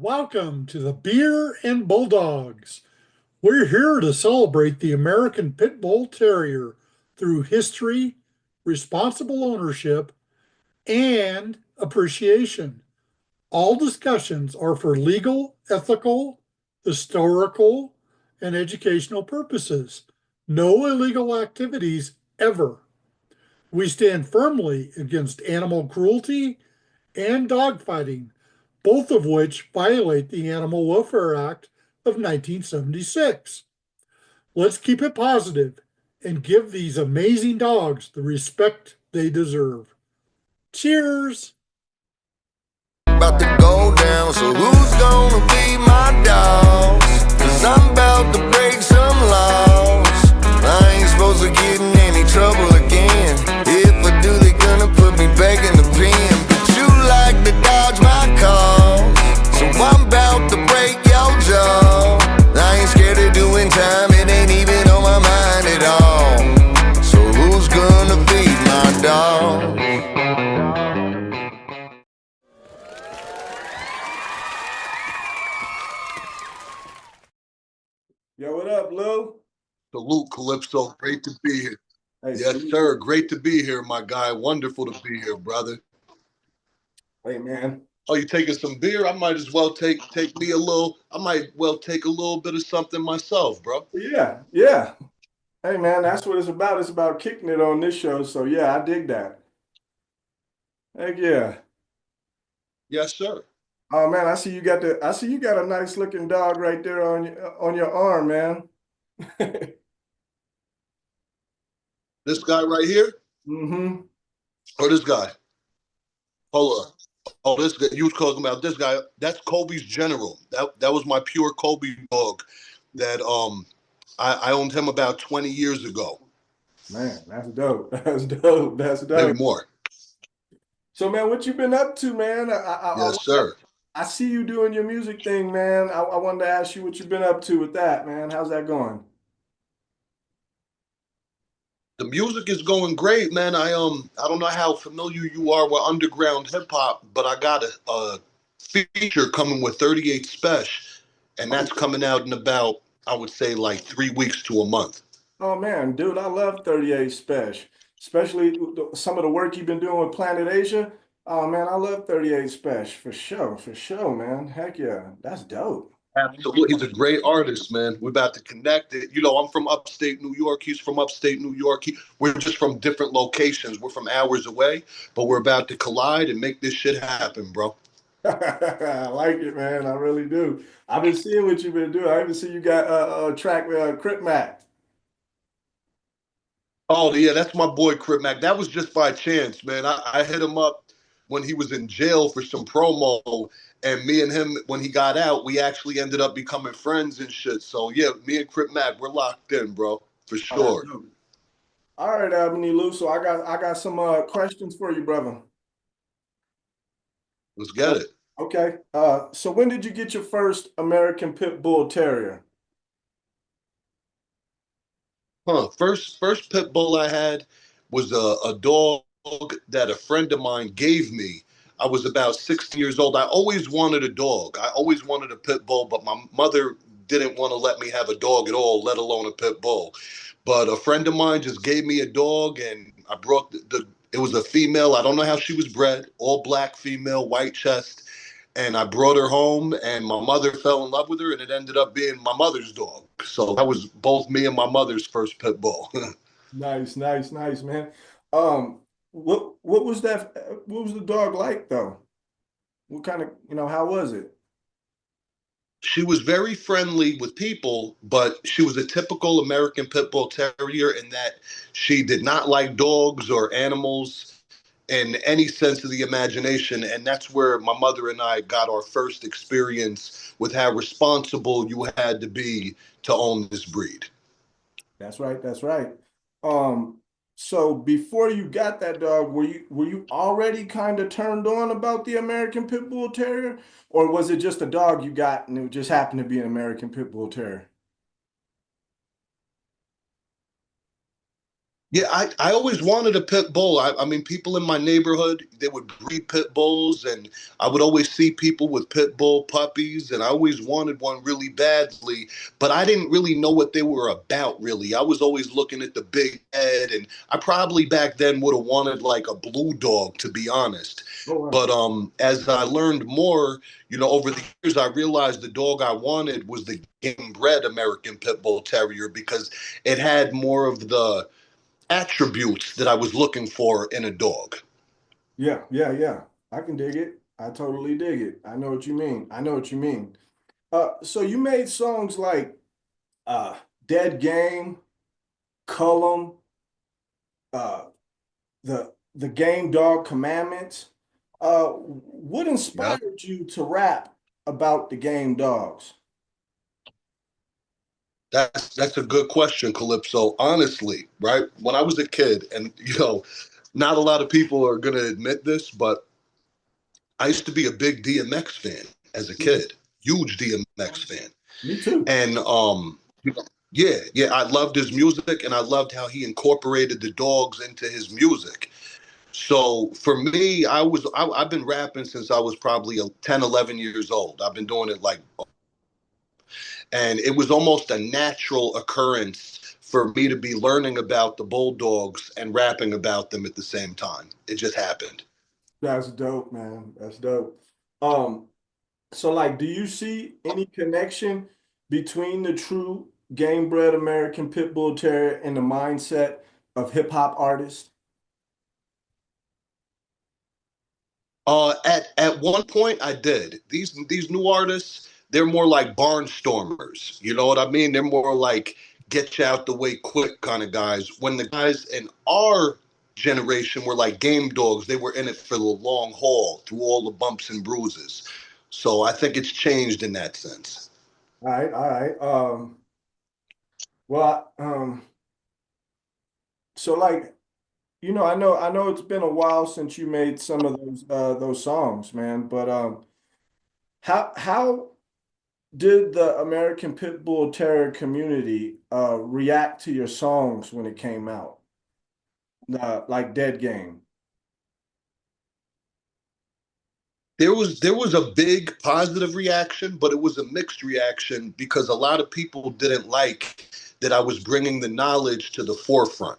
Welcome to the Beer N Bulldogs. We're here to celebrate the American Pit Bull Terrier through history, responsible ownership, and appreciation. All discussions are for legal, ethical, historical, and educational purposes. No illegal activities ever. We stand firmly against animal cruelty and dogfighting, both of which violate the Animal Welfare Act of 1976. Let's keep it positive and give these amazing dogs the respect they deserve. Cheers! About to go down, so who's gonna be my dogs? Cause I'm about to break some laws. I ain't supposed to get in any trouble again. If I do, they gonna put me back in the pen. But you like to dodge my calls, so I'm about to break your jaw. I ain't scared of doing time, it ain't even on my mind at all. So who's gonna feed my dog? Yo, what up, Lou? Salute, Calypso. Great to be here. Hey, Yes, salute. sir. Great to be here, my guy. Wonderful to be here, brother. Hey, man. Oh, you taking some beer? I might as well take me a little. I might well take a little bit of something myself, bro. Yeah, yeah. Hey, man, that's what it's about. It's about kicking it on this show. So, yeah, I dig that. Heck yeah. Yes, sir. Oh, man, I see you got a nice looking dog right there on your arm, man. This guy right here, Mm-hmm. or this guy? Hold on. Oh, this guy. You was talking about this guy. That's Kobe's General. That was my pure Kobe dog. That I owned him about 20 years ago, Man, that's dope. That's dope. That's maybe dope. more. So, man, what you been up to, man? Yes, sir. I see you doing your music thing, man. I wanted to ask you what you've been up to with that, man. How's that going? The music is going great, man. I don't know how familiar you are with underground hip hop, but I got a feature coming with 38 Special, and that's coming out in about, I would say, like 3 weeks to a month. Oh man, dude, I love 38 Special, especially some of the work you've been doing with Planet Asia. Oh man, I love 38 Special for sure, man. Heck yeah, that's dope. Absolutely, he's a great artist, man. We're about to connect it. I'm from upstate New York. He's from upstate New York. We're just from different locations. We're from hours away, but we're about to collide and make this shit happen, bro. I like it, man. I really do. I've been seeing what you've been doing. I even see you got a track with Crip Mac. Oh yeah, that's my boy Crip Mac. That was just by chance, man. I hit him up when he was in jail for some promo, and me and him, when he got out, we actually ended up becoming friends and shit. So yeah, me and Crip Mac, we're locked in, bro, for Oh, that's sure. dope. All right, Albany Lou. So I got some questions for you, brother. Let's get it. Okay. So when did you get your first American Pit Bull Terrier? First pit bull I had was a dog that a friend of mine gave me. I was about 16 years old. I always wanted a dog. I always wanted a pit bull, but my mother didn't want to let me have a dog at all, let alone a pit bull. But a friend of mine just gave me a dog, and I brought it was a female. I don't know how she was bred, all black female, white chest. And I brought her home, and my mother fell in love with her, and it ended up being my mother's dog. So that was both me and my mother's first pit bull. Nice, nice, nice, man. What was that? What was the dog like though? What kind of, how was it? She was very friendly with people, but she was a typical American Pit Bull Terrier in that she did not like dogs or animals in any sense of the imagination. And that's where my mother and I got our first experience with how responsible you had to be to own this breed. That's right, that's right. Um, so before you got that dog, were you already kind of turned on about the American Pit Bull Terrier, or was it just a dog you got and it just happened to be an American Pit Bull Terrier? Yeah, I always wanted a pit bull. I mean, people in my neighborhood, they would breed pit bulls, and I would always see people with pit bull puppies, and I always wanted one really badly, but I didn't really know what they were about, really. I was always looking at the big head, and I probably back then would have wanted like a blue dog, to be honest. Oh, wow. But as I learned more, over the years, I realized the dog I wanted was the game bred American Pit Bull Terrier because it had more of the attributes that I was looking for in a dog. Yeah, yeah, yeah. I can dig it. I totally dig it. I know what you mean. I know what you mean. So you made songs like uh Dead Game, Cullum, uh the Game Dog Commandments. What Yeah, inspired you to rap about the game dogs? that's a good question, Calypso. Honestly, right? When I was a kid, and not a lot of people are gonna admit this, but I used to be a big DMX fan as a kid, huge DMX fan, Me too. and yeah, yeah, I loved his music, and I loved how he incorporated the dogs into his music. So for me, I've been rapping since I was probably 10, 11 years old. I've been doing it like, and it was almost a natural occurrence for me to be learning about the Bulldogs and rapping about them at the same time. It just happened. That's dope, man. That's dope. Um, so like, do you see any connection between the true game bred American Pit Bull Terrier and the mindset of hip hop artists? At one point, I did. These new artists, they're more like barnstormers. You know what I mean? They're more like get you out the way quick kind of guys. When the guys in our generation were like game dogs, they were in it for the long haul through all the bumps and bruises. So I think it's changed in that sense. All right, all right. Well, so like, I know it's been a while since you made some of those songs, man. But how did the American Pit Bull Terrier community react to your songs when it came out? Like Dead Game. There was a big positive reaction, but it was a mixed reaction because a lot of people didn't like that I was bringing the knowledge to the forefront.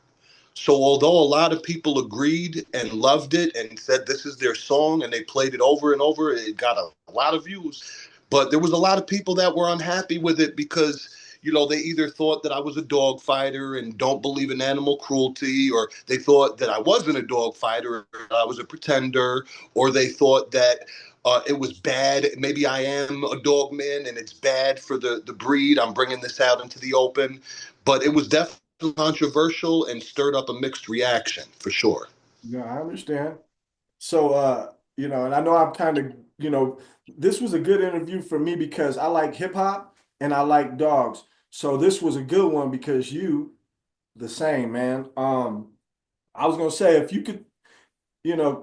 So although a lot of people agreed and loved it and said this is their song and they played it over and over, it got a lot of views. But there was a lot of people that were unhappy with it because they either thought that I was a dog fighter and don't believe in animal cruelty, or they thought that I wasn't a dog fighter, I was a pretender, or they thought that it was bad. Maybe I am a dog man and it's bad for the breed. I'm bringing this out into the open. But it was definitely controversial and stirred up a mixed reaction for sure. Yeah, I understand. So, and I know I'm kind of, this was a good interview for me because I like hip hop and I like dogs. So this was a good one because you the same, man. I was gonna say if you could,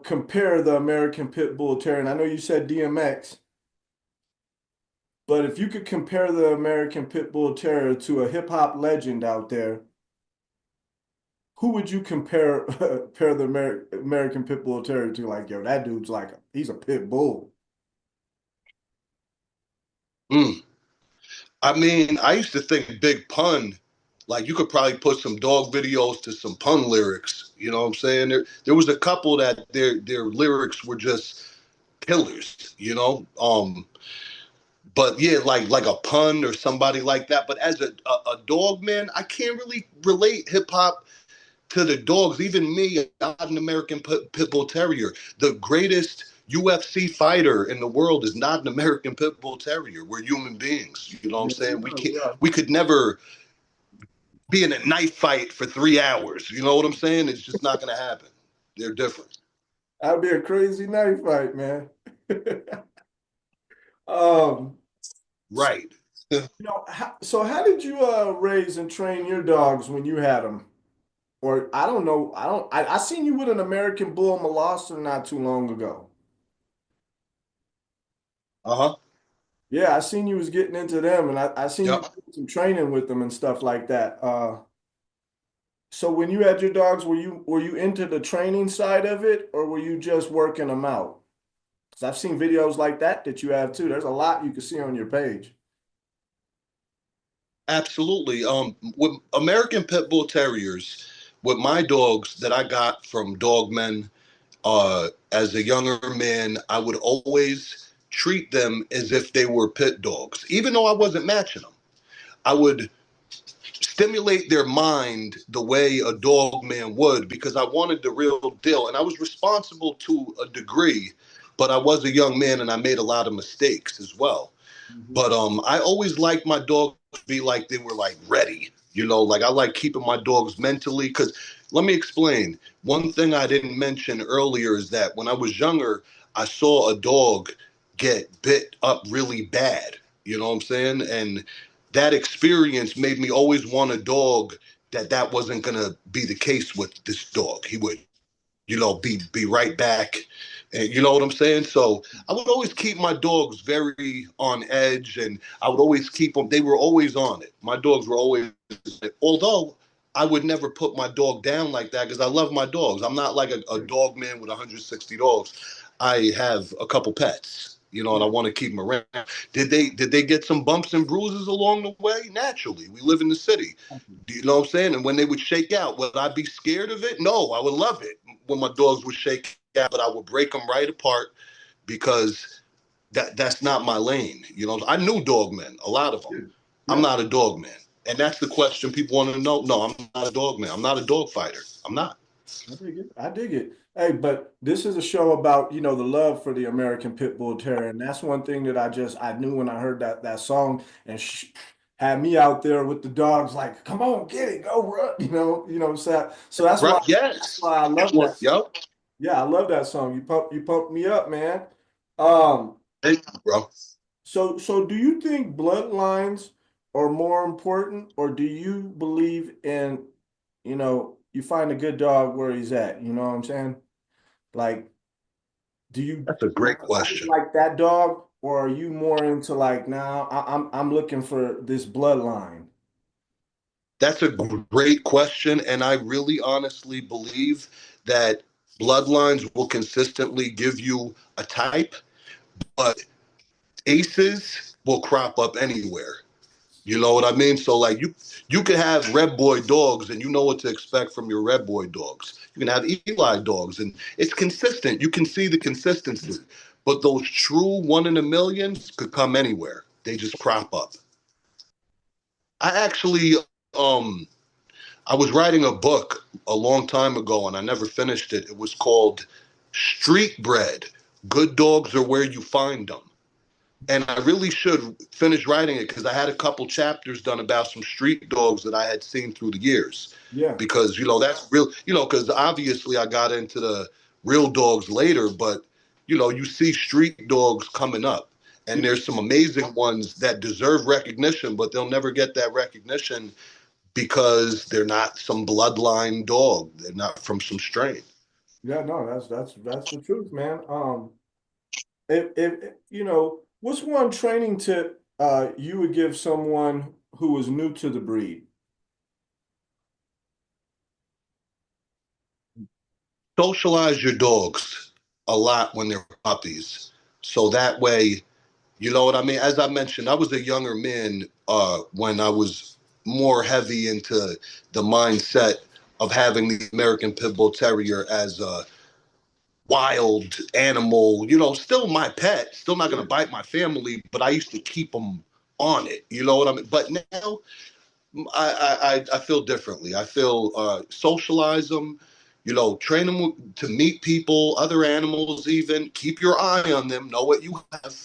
compare the American Pit Bull Terrier, and I know you said DMX, but if you could compare the American Pit Bull Terrier to a hip hop legend out there, who would you compare the American Pit Bull Terrier to? Like, yo, that dude's like he's a pit bull. Mm. I mean, I used to think Big Pun, like you could probably put some dog videos to some pun lyrics. You know what I'm saying? There was a couple that their lyrics were just killers. But yeah, like a pun or somebody like that. But as a dog man, I can't really relate hip hop to the dogs. Even me, I'm an American Pit Bull Terrier. The greatest UFC fighter in the world is not an American Pit Bull Terrier. We're human beings. You know what I'm Yeah, saying? We can't. we are. We could never be in a knife fight for 3 hours. You know what I'm saying? It's just not going to happen. They're different. That'd be a crazy knife fight, man. Um, so, Right. so how did you raise and train your dogs when you had them? Or I don't know, I seen you with an American Bull Molosser not too long ago. Uh huh. Yeah, I seen you was getting into them, and I seen you Yep. do some training with them and stuff like that. So when you had your dogs, were you into the training side of it, or were you just working them out? Because I've seen videos like that you have too. There's a lot you can see on your page. Absolutely. With American Pit Bull Terriers, with my dogs that I got from Dogman, as a younger man, I would always treat them as if they were pit dogs, even though I wasn't matching them. I would stimulate their mind the way a dog man would because I wanted the real deal. And I was responsible to a degree, but I was a young man and I made a lot of mistakes as well. Mhm. But I always liked my dogs to be like they were like ready. Like I like keeping my dogs mentally because let me explain. One thing I didn't mention earlier is that when I was younger, I saw a dog get bit up really bad. You know what I'm saying? And that experience made me always want a dog that wasn't gonna be the case with this dog. He would be right back. And you know what I'm saying? So I would always keep my dogs very on edge and I would always keep them. They were always on it. My dogs were always, although I would never put my dog down like that because I love my dogs. I'm not like a dog man with 160 dogs. I have a couple pets, and I want to keep them around. Did they get some bumps and bruises along the way? Naturally. We live in the city. Do you know what I'm saying? And when they would shake out, would I be scared of it? No, I would love it when my dogs would shake out, but I would break them right apart because that's not my lane. I knew dog men, a lot of them. I'm Yeah, not a dog man. And that's the question people want to know. No, I'm not a dog man. I'm not a dog fighter. I'm not. I dig it. I dig it. Hey, but this is a show about, the love for the American Pit Bull Terrier. And that's one thing that I knew when I heard that song and had me out there with the dogs like, come on, get it, go run, so that's why Right? Yes. I love that. Yep. Yeah, I love that song. You pumped me up, man. Um, Thank you, bro. so do you think bloodlines are more important, or do you believe in, you find a good dog where he's at? You know what I'm saying? Like, do you That's a great I just question. like that dog, or are you more into like, now I'm looking for this bloodline? That's a great question. And I really honestly believe that bloodlines will consistently give you a type, but aces will crop up anywhere. You know what I mean? So like you can have red boy dogs and you know what to expect from your red boy dogs. You can have Eli dogs and it's consistent. You can see the consistency. But those true one in a millions could come anywhere. They just crop up. I actually um I was writing a book a long time ago and I never finished it. It was called Street Bred. Good dogs are where you find them. And I really should finish writing it because I had a couple chapters done about some street dogs that I had seen through the years. Yeah, Because, that's real, because obviously I got into the real dogs later, but, you see street dogs coming up. And yeah, there's some amazing ones that deserve recognition, but they'll never get that recognition because they're not some bloodline dog. They're not from some strain. yeah. No, that's the truth, man. If what's one training tip you would give someone who is new to the breed? Socialize your dogs a lot when they're puppies. So that way, you know what I mean? As I mentioned, I was a younger man when I was more heavy into the mindset of having the American Pit Bull Terrier as a wild animal, still my pet, still not going Yeah, to bite my family, but I used to keep them on it. You know what I mean? But now I feel differently. I feel socialize them, train them to meet people, other animals, even keep your eye on them, know what you have,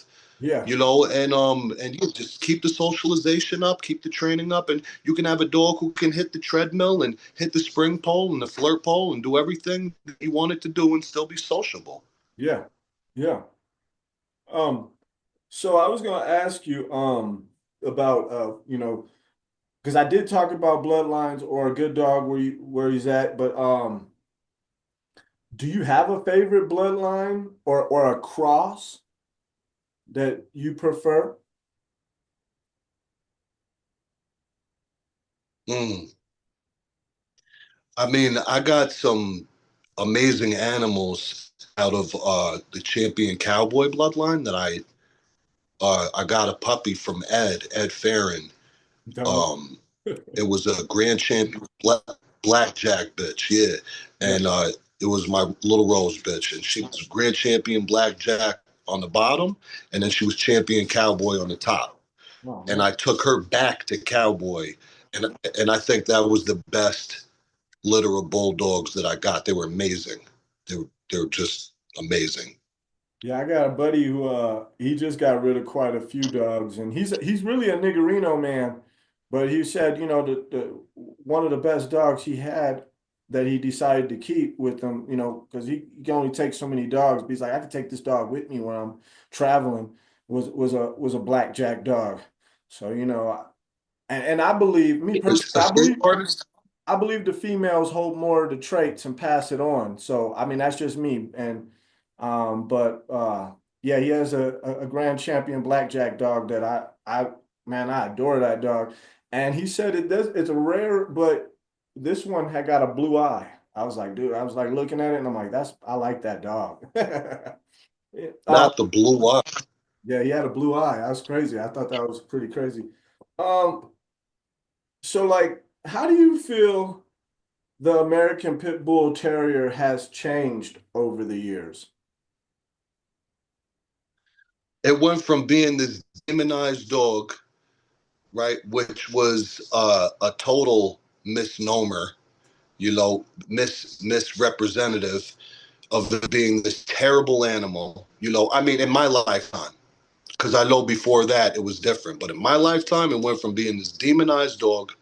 yeah, and you just keep the socialization up, keep the training up, and you can have a dog who can hit the treadmill and hit the spring pole and the flirt pole and do everything that you want it to do and still be sociable. yeah, yeah. Um, so I was gonna ask you about because I did talk about bloodlines or a good dog where he's at, but do you have a favorite bloodline or a cross that you prefer? Mm. I mean, I got some amazing animals out of the champion cowboy bloodline that I got a puppy from Ed Farron. Dog. Um, it was a grand champion blackjack bitch, yeah, Yeah. and it was my little Rose bitch, and she was grand champion blackjack on the bottom, and then she was champion cowboy on the top. Oh And man. I took her back to cowboy, and I think that was the best litter of bulldogs that I got. They were amazing. They were just amazing. Yeah, I got a buddy who he just got rid of quite a few dogs, and he's really a niggerino man. But he said, you know, the one of the best dogs he had that he decided to keep with him, you know, because he can only take so many dogs. But he's like, I have to take this dog with me when I'm traveling. Was a blackjack dog. So, you know, and I believe me personally, A street artist. I believe the females hold more of the traits and pass it on. So I mean that's just me. And but yeah, he has a grand champion blackjack dog that I man, I adore that dog. And he said it's a rare, but this one had got a blue eye. I was like, dude, I was like looking at it and I'm like, I like that dog. Yeah, Not the blue eye. yeah, he had a blue eye. That's crazy. I thought that was pretty crazy. Um, so like, how do you feel the American Pit Bull Terrier has changed over the years? It went from being this demonized dog, right, which was a total misnomer, misrepresentative of it being this terrible animal. I mean, in my lifetime, because I know before that it was different, but in my lifetime, it went from being this demonized dog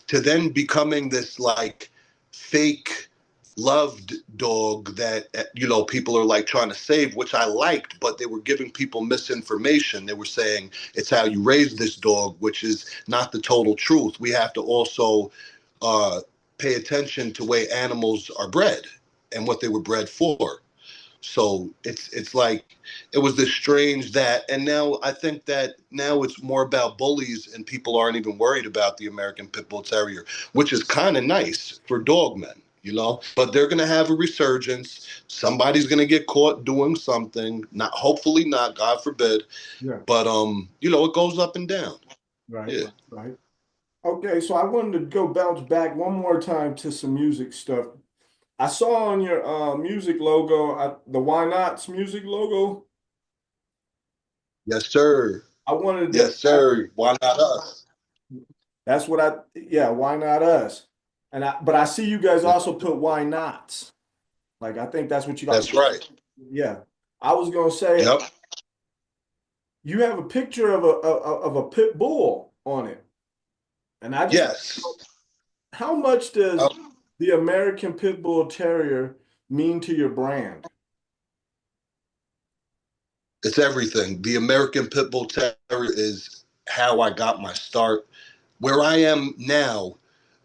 to then becoming this like fake loved dog that people are like trying to save, which I liked, but they were giving people misinformation. They were saying it's how you raise this dog, which is not the total truth. We have to also uh, pay attention to way animals are bred and what they were bred for. So it's like it was this strange that, and now I think that now it's more about bullies and people aren't even worried about the American Pit Bull Terrier, which is kind of nice for dogmen, But they're gonna have a resurgence. Somebody's gonna get caught doing something. Not hopefully not, God forbid. Yeah, But it goes up and down. right, Yeah. right. Okay, so I wanted to go bounce back one more time to some music stuff. I saw on your music logo, the Why Nots music logo. Yes, sir. I wanted to, Yes, sir. Why not us? that's what yeah, why not us? But I see you guys also put why nots. Like I think that's what you got. That's right. Yeah, I was gonna say Yep. you have a picture of a pit bull on it, and I just Yes. how much does Yep. the American Pit Bull Terrier mean to your brand? It's everything. The American Pit Bull Terrier is how I got my start. Where I am now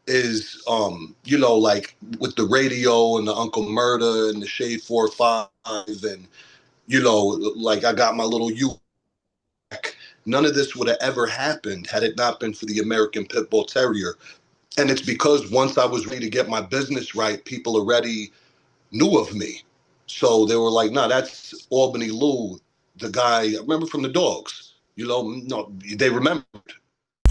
is, like with the radio and the Uncle Murda and the Shade 4-5 and, like I got my little U. None of this would have ever happened had it not been for the American Pit Bull Terrier. And it's because once I was ready to get my business right, people already knew of me. So they were like, nah, that's Albany Lou, the guy I remember from the dogs. No, they remembered.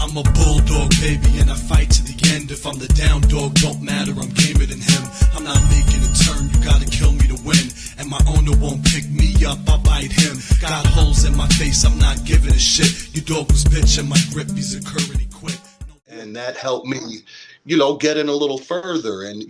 I'm a bulldog, baby, and I fight to the end. If I'm the down dog, don't matter, I'm gamer than him. I'm not making a turn, you gotta kill me to win. And my owner won't pick me up, I bite him. Got holes in my face, I'm not giving a shit. Your dog was bitching, my grip, he's occurring, he quit. And that helped me, get in a little further. And,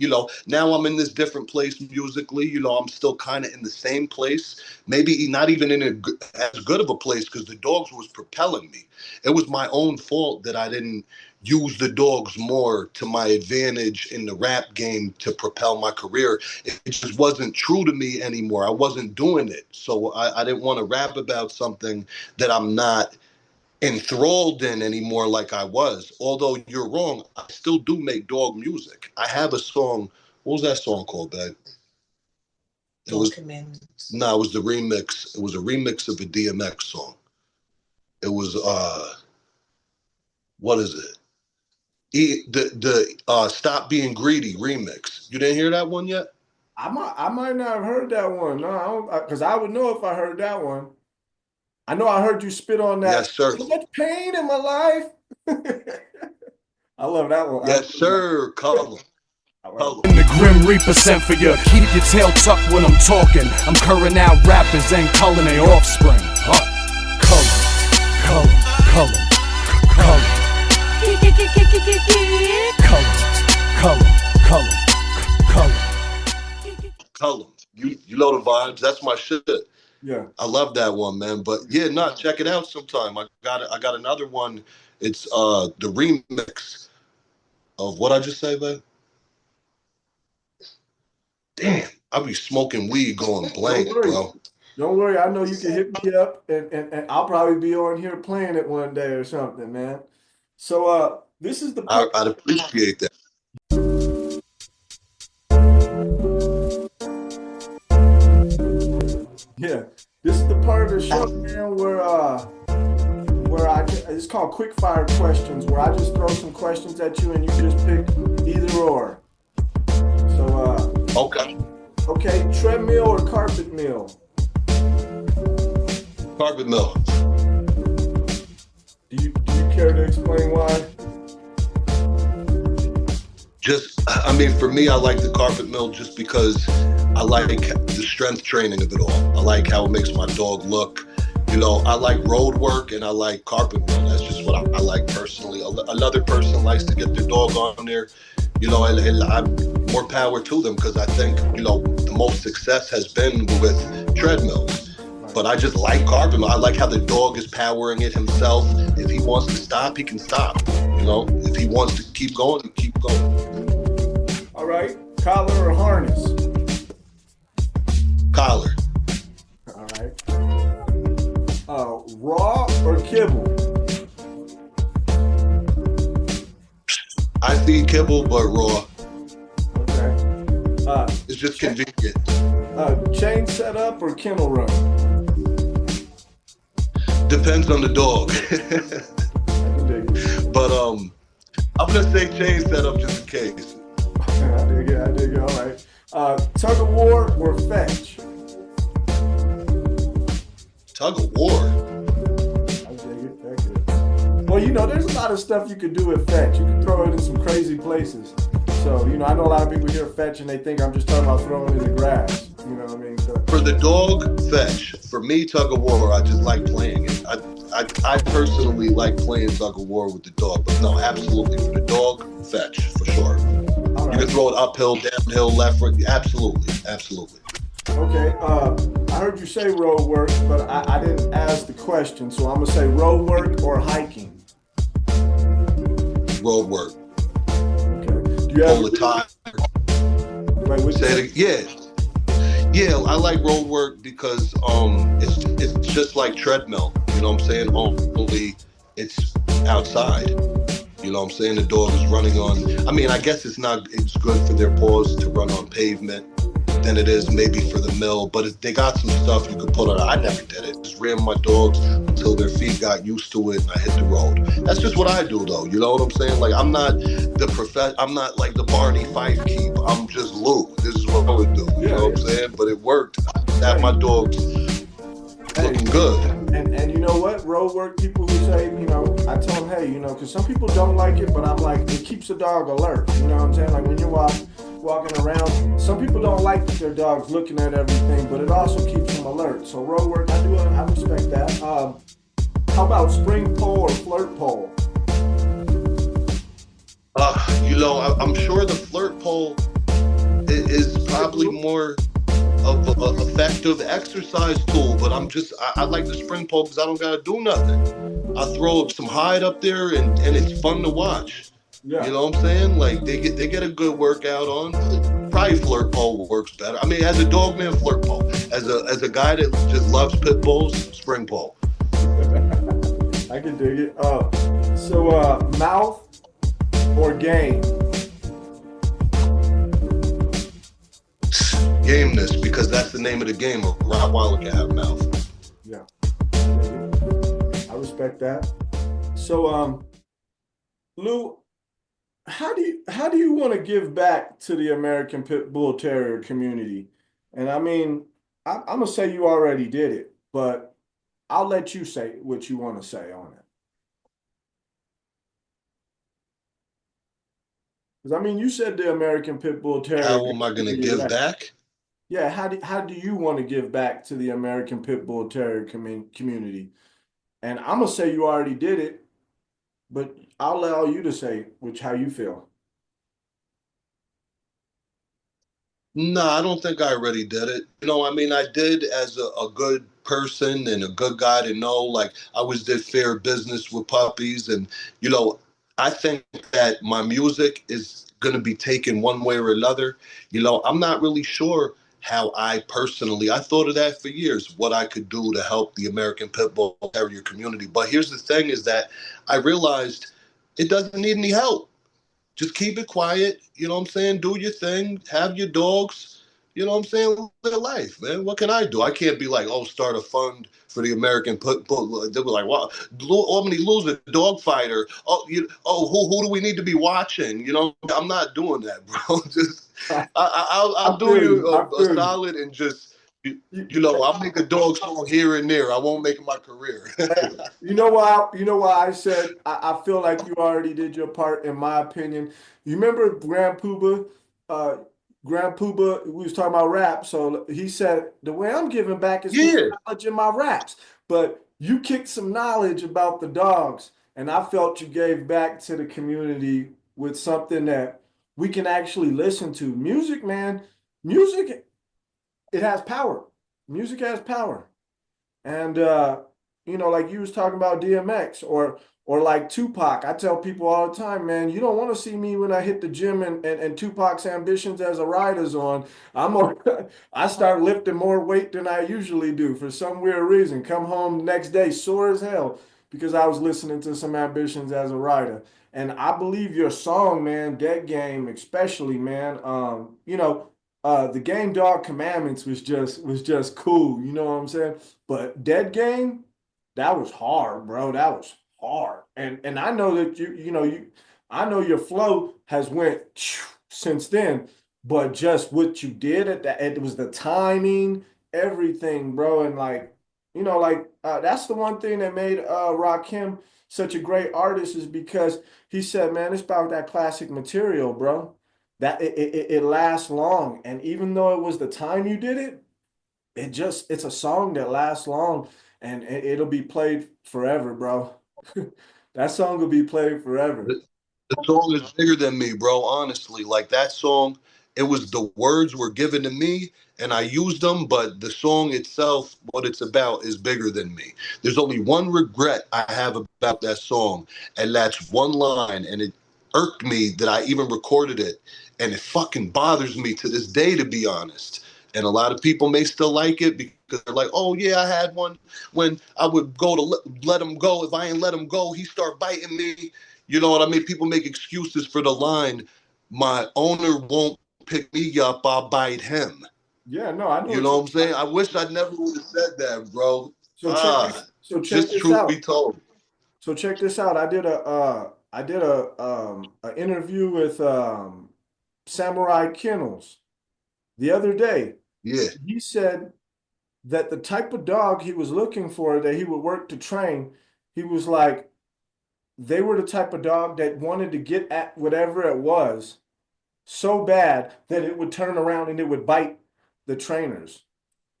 now I'm in this different place musically. I'm still kind of in the same place, maybe not even in as good of a place because the dogs was propelling me. It was my own fault that I didn't use the dogs more to my advantage in the rap game to propel my career. It just wasn't true to me anymore. I wasn't doing it. So I didn't want to rap about something that I'm not enthralled in anymore like I was. Although you're wrong, I still do make dog music. I have a song. What was that song called, babe? It was no, it was the remix. It was a remix of a DMX song. It was what is it? The Stop Being Greedy remix. You didn't hear that one yet? I might not have heard that one. No, I don't, because I would know if I heard that one. I know I heard you spit on that. Yes, sir. So much pain in my life. I love that one. Yes, sir. Color. Color. The Grim Reaper sent for you. Keep your tail tucked when I'm talking. I'm curring out rappers and culling their offspring. Color, color, color, color, color, color, color. Color. You know the vibes. That's my shit. Yeah. I love that one, man. But yeah, no, check it out sometime. I got another one. It's the remix of what I just say, man. Damn, I be smoking weed going blank, bro. Don't worry, I know you can hit me up and I'll probably be on here playing it one day or something, man. So this is the I'd appreciate that. Yeah, this is the part of the show, man, where it's called quick fire questions, where I just throw some questions at you and you just pick either or. So okay, treadmill or carpet mill? Carpet mill. Do you care to explain why? I mean, for me, I like the carpet mill just because I like the strength training of it all. I like how it makes my dog look. You know, I like road work and I like carpet mill. That's just what I like personally. Another person likes to get their dog on there, you know, and I'm more power to them because I think, you know, the most success has been with treadmills. But I just like carpet mill. I like how the dog is powering it himself. If he wants to stop, he can stop. You know, if he wants to keep going, he keep going. All right, collar or harness? Collar. All right. Raw or kibble? I feed kibble, but raw. Okay. It's just convenient. Chain setup or kennel run? Depends on the dog. I can dig it. But I'm gonna say chain setup just in case. I dig it. All right. Tug of war or fetch? Tug of war. I dig it. That's good. Well, you know, there's a lot of stuff you could do with fetch. You can throw it in some crazy places. So, you know, I know a lot of people hear fetch and they think I'm just talking about throwing it in the grass. You know what I mean? So, For the dog, fetch. For me, tug of war, I just like playing it. I personally like playing tug of war with the dog, but no, absolutely. For the dog, fetch, for sure. all You right. can throw it uphill, downhill, left, right. Absolutely. Absolutely. Okay. I heard you say road work, but I didn't ask the question. So I'm going to say road work or hiking. Road work. Okay. Do you All have the time. Wait, what you Say say? it, yeah, I like road work because it's just like treadmill. You know what I'm saying? Only it's outside. You know what I'm saying? The dog is running on. I mean, I guess it's good for their paws to run on pavement than it is maybe for the mill. But they got some stuff you could put on. I never did it. Just ran my dogs until their feet got used to it and I hit the road. That's just what I do, though. You know what I'm saying? Like I'm not I'm not like the Barney Fife keep. I'm just Lou. This is what I would do. You know what I'm saying? But it worked. Got my dogs looking good. And you know what? Road work people who say, you know, I tell them, hey, you know, because some people don't like it, but I'm like, it keeps the dog alert. You know what I'm saying? Like when you're walking around, some people don't like their dogs looking at everything, but it also keeps them alert. So road work, I respect that. How about spring pole or flirt pole? You know, I'm sure the flirt pole is probably more of an effective exercise tool, but I like the spring pole because I don't gotta do nothing. I throw some hide up there and it's fun to watch. Yeah. You know what I'm saying? Like they get a good workout on. Probably flirt pole works better. I mean, as a Dogman, flirt pole. As a guy that just loves pit bulls, spring pole. I can dig it. So mouth or game? Gameness, because that's the name of the game. A Rottweiler can have mouth. Yeah. I respect that. So, Lou, how do you want to give back to the American Pit Bull Terrier community? And I mean, I'm gonna say you already did it, but I'll let you say what you want to say on it. Because I mean, you said the American Pit Bull Terrier How am I going to gave you give that. back? Yeah, how do you want to give back to the American Pit Bull Terrier community? And I'm gonna say you already did it, but I'll allow you to say which how you feel. No, I don't think I already did it. I mean, I did as a good person and a good guy to know, like, I was did fair business with puppies. And, you know, I think that my music is going to be taken one way or another. I'm not really sure how I thought of that for years, what I could do to help the American Pit Bull Terrier community. But here's the thing is that I realized it doesn't need any help. Just keep it quiet. You know what I'm saying? Do your thing. Have your dogs. You know what I'm saying? Live life, man. What can I do? I can't be like, oh, start a fund for the American Pit Bull. They were like, wow, Albany Lou's a dog fighter. Who do we need to be watching? I'm not doing that, bro. Just, I'll I do feel you. you I a feel you. solid and just, You, I'll make a dog song here and there. I won't make it my career. you know why? You know why I said I feel like you already did your part, in my opinion. You remember Grand Pooba? Grand Pooba, we was talking about rap. So he said the way I'm giving back is through Yeah. knowledge in my raps. But you kicked some knowledge about the dogs, and I felt you gave back to the community with something that we can actually listen to. Music, man, music, it has power. Music has power. And like you was talking about DMX or like Tupac. I tell people all the time, man, you don't want to see me when I hit the gym and Tupac's ambitions as a rider's on. I start lifting more weight than I usually do for some weird reason. Come home the next day sore as hell because I was listening to some ambitions as a rider. And I believe your song, man, Dead Game, especially, man. The Game Dog Commandments was just cool. You know what I'm saying? But Dead Game, that was hard, bro. That was hard. And I know that I know your flow has went since then, but just what you did at that, it was the timing, everything, bro. And that's the one thing that made Rakim such a great artist is because he said, man, it's about that classic material, bro. That it lasts long. And even though it was the time you did it, it's a song that lasts long and it'll be played forever, bro. That song will be played forever. The song is bigger than me, bro. Honestly, like that song, it was the words were given to me and I used them, but the song itself, what it's about, is bigger than me. There's only one regret I have about that song, and that's one line, and it irked me that I even recorded it, and it fucking bothers me to this day, to be honest. And a lot of people may still like it because they're like, oh yeah, I had one when I would go to let him go. If I ain't let him go, he start biting me. You know what I mean? People make excuses for the line, my owner won't pick me up, I'll bite him. Yeah, no, I know You what know you're what I'm saying? I wish I never would have said that, bro. so check Ah, this so check just this truth be out. told. So check this out. I did a interview with Samurai Kennels the other day. Yeah, He said that the type of dog he was looking for that he would work to train, he was like, they were the type of dog that wanted to get at whatever it was so bad that it would turn around and it would bite the trainers.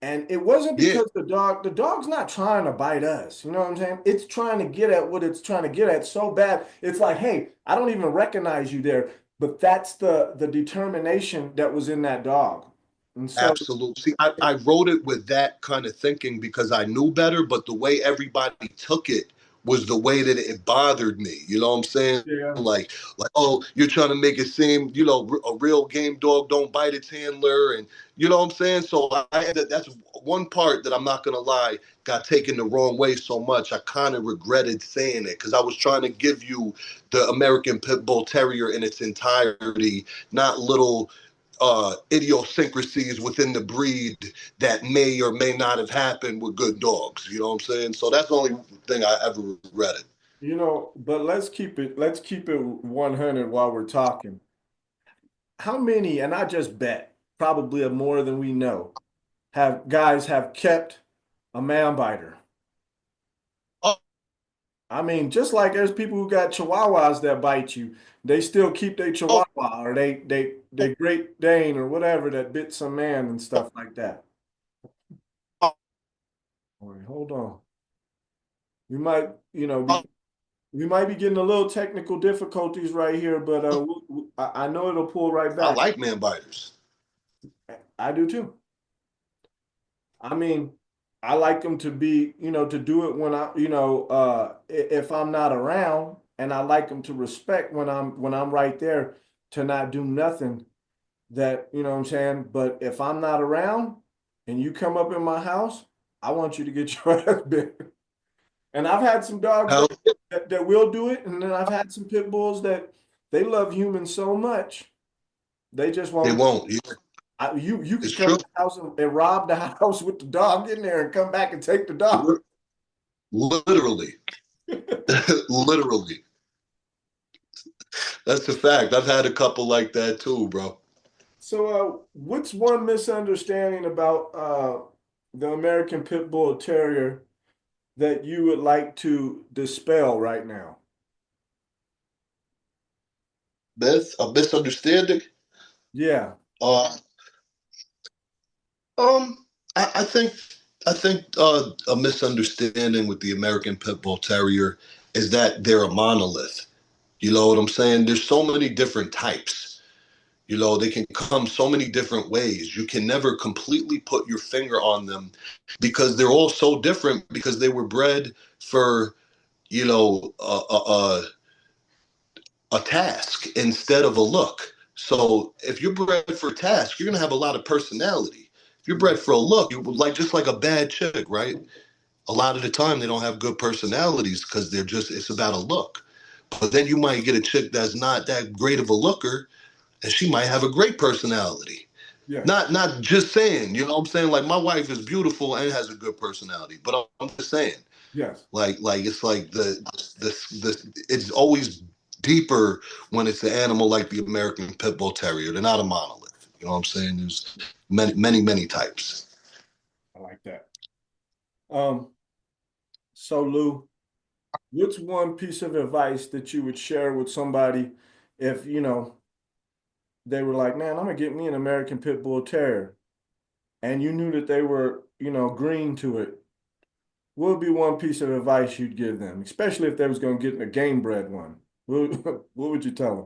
And it wasn't yeah, because the dog's not trying to bite us. You know what I'm saying? It's trying to get at what it's trying to get at so bad. It's like, hey, I don't even recognize you there. But that's the determination that was in that dog. And so, absolutely. See, I wrote it with that kind of thinking because I knew better, but the way everybody took it was the way that it bothered me. You know what I'm saying? yeah, Oh, you're trying to make it seem, a real game dog don't bite its handler, and you know what I'm saying. So that's one part that I'm not gonna lie got taken the wrong way so much. I kind of regretted saying it because I was trying to give you the American Pit Bull Terrier in its entirety, not little idiosyncrasies within the breed that may or may not have happened with good dogs. You know what I'm saying? So that's the only thing I ever regretted. But let's keep it 100 while we're talking. How many, and I just bet, probably more than we know, have kept a man biter? Oh, I mean, just like there's people who got chihuahuas that bite you, they still keep their oh, chihuahua or they Great Dane or whatever that bit some man and stuff like that. oh, All right, hold on. We might, oh, we might be getting a little technical difficulties right here, but I know it'll pull right I back. like man biters. I do too. I mean, I like them to be, to do it when if I'm not around, and I like them to respect when I'm right there to not do nothing that, you know what I'm saying? But if I'm not around and you come up in my house, I want you to get your ass bit. And I've had some dogs Hell, that will do it, and then I've had some pit bulls that they love humans so much they just they won't. won't. Yeah, You it's could come true. to the house and rob the house with the dog in there and come back and take the dog. Literally, literally. That's a fact. I've had a couple like that too, bro. So, what's one misunderstanding about the American Pit Bull Terrier that you would like to dispel right now? A misunderstanding. Yeah, Uh, um, I think a misunderstanding with the American Pit Bull Terrier is that they're a monolith. You know what I'm saying? There's so many different types. You know, they can come so many different ways. You can never completely put your finger on them because they're all so different because they were bred for, you know, a task instead of a look. So if you're bred for a task, you're gonna have a lot of personality. If you're bred for a look, you like just like a bad chick, right? A lot of the time they don't have good personalities because they're just it's about a look. But then you might get a chick that's not that great of a looker, and she might have a great personality. yeah, Not just saying, you know what I'm saying? Like my wife is beautiful and has a good personality, but I'm just saying, yes, like it's like the it's always deeper when it's an animal like the American Pit Bull Terrier. They're not a monolith. You know what I'm saying? There's many types. I like that. Um, so Lou, what's one piece of advice that you would share with somebody if, they were like, man, I'm gonna get me an American Pit Bull Terrier, and you knew that they were, green to it? What would be one piece of advice you'd give them, especially if they was gonna get a game bred one? What, what would you tell them?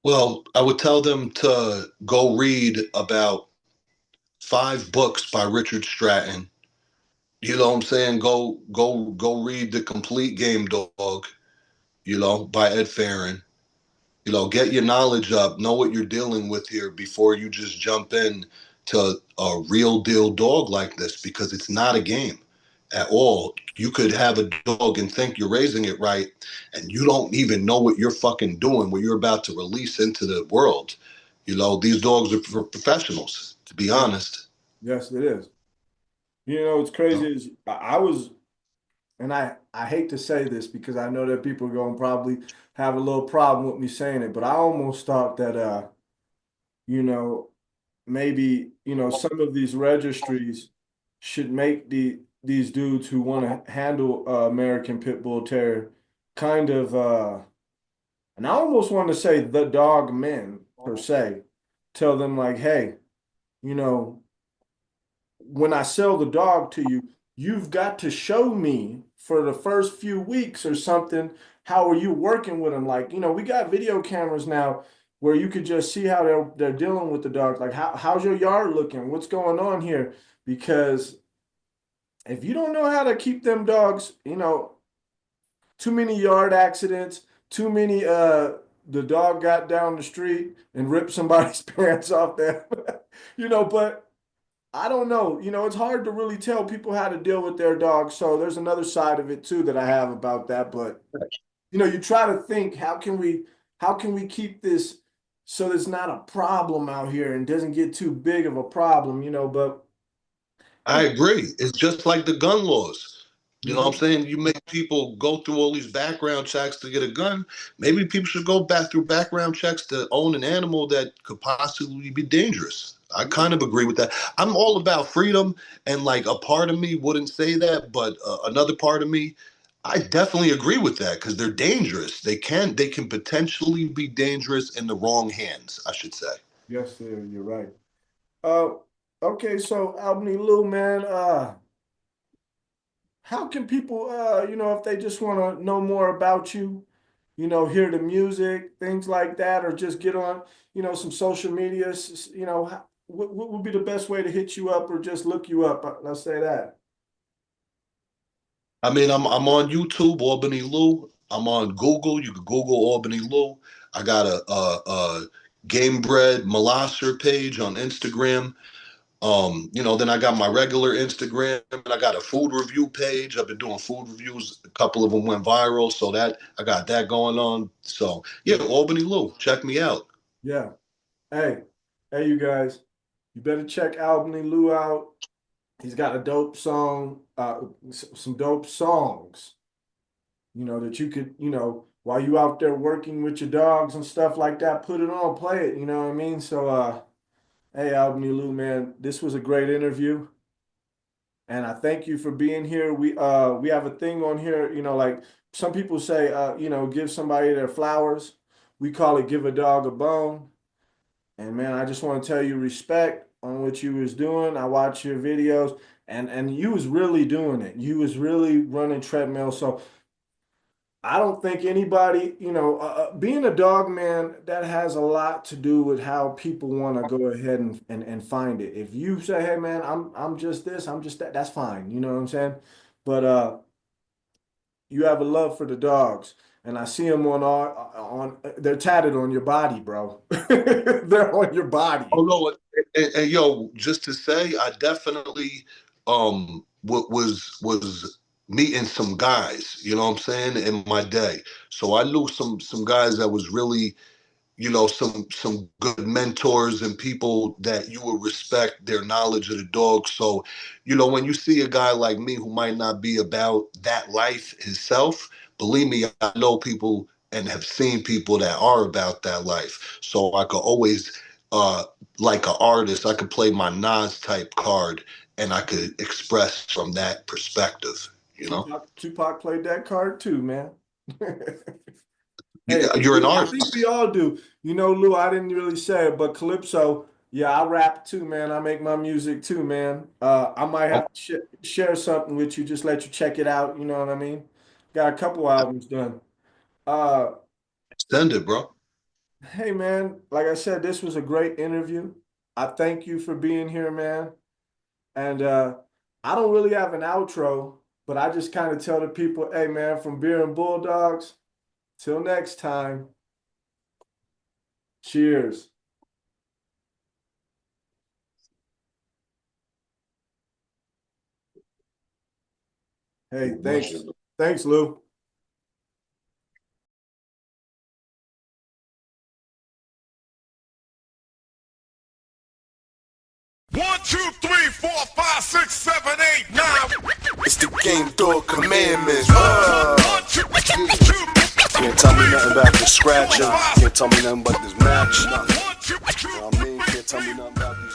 Well, I would tell them to go read about 5 books by Richard Stratton. You know what I'm saying? Go read The Complete Game Dog, you know, by Ed Farron. You know, get your knowledge up, know what you're dealing with here before you just jump in to a real deal dog like this because it's not a game at all. You could have a dog and think you're raising it right, and you don't even know what you're fucking doing, what you're about to release into the world. You know, these dogs are for professionals, to be Yeah. honest. Yes, it is. What's crazy is I was, and I hate to say this because I know that people are gonna probably have a little problem with me saying it, but I almost thought that you know, maybe, some of these registries should make these dudes who want to handle American Pit Bull Terrier kind of and I almost want to say the dog men per se, tell them like, hey, you know, when I sell the dog to you, you've got to show me for the first few weeks or something. How are you working with them? Like, we got video cameras now where you could just see how they're dealing with the dog. Like, how's your yard looking? What's going on here? Because if you don't know how to keep them dogs, too many yard accidents, too many the dog got down the street and ripped somebody's pants off there. But I don't know. It's hard to really tell people how to deal with their dogs. So there's another side of it too that I have about that. But you try to think, how can we keep this so there's not a problem out here and doesn't get too big of a problem, but I agree. It's just like the gun laws. You know what I'm saying? You make people go through all these background checks to get a gun. Maybe people should go back through background checks to own an animal that could possibly be dangerous. I kind of agree with that. I'm all about freedom, and like a part of me wouldn't say that, but another part of me, I definitely agree with that because they're dangerous. They can potentially be dangerous in the wrong hands, I should say. Yes, sir, you're right. Uh, okay, so Albany Lou, man, how can people, if they just want to know more about you, hear the music, things like that, or just get on, some social media, what would be the best way to hit you up or just look you up? Let's say that. I mean, I'm on YouTube, Albany Lou. I'm on Google. You can Google Albany Lou. I got a Game Bred Molosser page on Instagram. Then I got my regular Instagram, and I got a food review page. I've been doing food reviews. A couple of them went viral, so that I got that going on. So yeah, Albany Lou, check me out. Yeah. Hey, you guys, you better check Albany Lou out. He's got a dope song, some dope songs, that you could, while you out there working with your dogs and stuff like that, put it on, play it, you know what I mean? So, hey, Albany Lou, man, this was a great interview. And I thank you for being here. We have a thing on here, like some people say, give somebody their flowers. We call it give a dog a bone. And man, I just want to tell you respect on what you was doing. I watched your videos and you was really doing it. You was really running treadmill. So I don't think anybody, being a dog man, that has a lot to do with how people want to go ahead and find it. If you say, hey man, I'm just this, I'm just that, that's fine. You know what I'm saying? But you have a love for the dogs. And I see them they're tatted on your body, bro. They're on your body. Oh no, and yo, just to say, I definitely was meeting some guys, you know what I'm saying, in my day. So I knew some guys that was really, some good mentors and people that you would respect their knowledge of the dog. So, when you see a guy like me who might not be about that life himself, believe me, I know people and have seen people that are about that life. So I could always, like an artist, I could play my Nas type card and I could express from that perspective, Tupac played that card too, man. Hey, hey, you're an I artist. think we all do. Lou, I didn't really say it, but Calypso, yeah, I rap too, man. I make my music too, man. I might have to share something with you, just let you check it out. You know what I mean? Got a couple albums done. Send it, bro. Hey, man, like I said, this was a great interview. I thank you for being here, man. And I don't really have an outro, but I just kind of tell the people, hey, man, from Beer N Bulldogs, till next time, cheers. Hey, thanks. Thanks, Lou. 1, 2, 3, 4, 5, 6, 7, 8, 9. It's the game dog commandments. Can't tell me nothing about the scratching. Can't tell me nothing about this match. You know what I mean? Can't tell me nothing about these